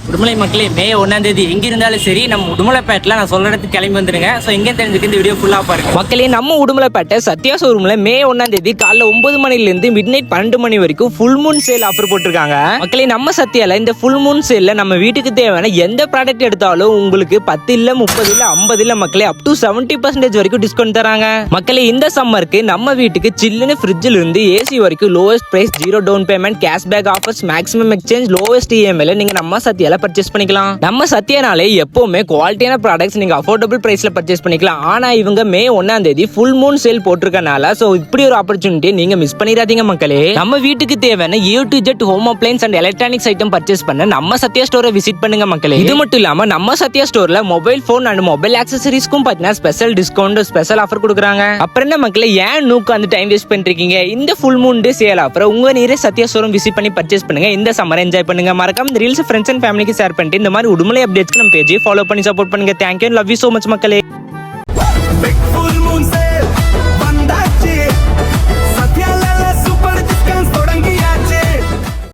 உடுமலை மக்களே, மே 1ஆம் தேதி எங்க இருந்தாலும் சரி நம்ம உடுமலைப்பேட்டில் நான் சொல்ற இடத்துக்கு கிளம்பி வந்துருங்க. ஸோ எங்கே தெரிஞ்சுக்க இந்த வீடியோ ஃபுல்லாக பாருங்க மக்களே. நம்ம உடுமலைப்பேட்டை சத்யா ஷோரூம்ல மே 1ஆம் தேதி காலைல 9 மணிலிருந்து மிட் நைட் 12 மணி வரைக்கும் ஃபுல் மூன் சேல் ஆஃபர் போட்டிருக்காங்க. மக்களே, நம்ம சத்யால இந்த ஃபுல் மூன் சேல்ல நம்ம வீட்டுக்கு தேவையான எந்த ப்ராடக்ட் எடுத்தாலும் உங்களுக்கு 10 இல்ல 30 இல்ல 50 இல்ல மக்களே அப் டு 70% வரைக்கும் டிஸ்கவுண்ட் தராங்க. மக்களே, இந்த சம்மருக்கு நம்ம வீட்டுக்கு சில்லுன்னு ஃப்ரிட்ஜ்ல இருந்து ஏசி வரைக்கும் lowest price, 0 down payment, cashback offers, maximum exchange, lowest இஎம்ஐல நீங்க நம்ம சத்யால பர்ச்சேஸ் பண்ணிக்கலாம். நம்ம சத்யானாலே எப்பவுமே குவாலிட்டியான ப்ராடக்ட்ஸ் நீங்க அஃபோர்டபுள் பிரைஸ்ல பர்ச்சேஸ் பண்ணிக்கலாம். ஆனா இவங்க மே 1ஆம் தேதி ஃபுல் மூன் சேல் போட்டிருக்கனால சோ இப்படி ஒரு ஆப்பர்ச்சுனிட்டி நீங்க மிஸ் பண்ணிடாதீங்க மக்களே. நம்ம வீட்டுக்கு தேவையான A to Z home appliances and electronics item purchase பண்ண நம்ம சத்யா ஸ்டோரை விசிட் பண்ணுங்க மக்களே. இது மட்டும் இல்லாம நம்ம சத்யா ஸ்டோர்ல மொபைல் போன் அண்ட் மொபைல் ஆக்சசரிஸ்க்கும் பாத்தீங்கன்னா ஸ்பெஷல் டிஸ்கவுண்ட், ஸ்பெஷல் ஆஃபர் கொடுக்குறாங்க. அப்புறம் என்ன மக்களே, ஏன் நூக்கு அந்த டைம் வேஸ்ட் பண்றீங்க? இந்த full moon day sale offer உங்க நீரே சத்யா ஸ்டோரும் விசிட் பண்ணி பர்ச்சேஸ் பண்ணுங்க. இந்த சம்மர் என்ஜாய் பண்ணுங்க. மறக்காம இந்த ரீல்ஸ் ஃப்ரெண்ட்ஸ் அண்ட் ஃபேமிலிக்கு ஷேர் பண்ணிட்டு இந்த மாதிரி உடுமலை அப்டேட்ஸ்க்கு நம்ம பேஜை ஃபாலோ பண்ணி சப்போர்ட் பண்ணுங்க. Thank you, love you so much மக்களே.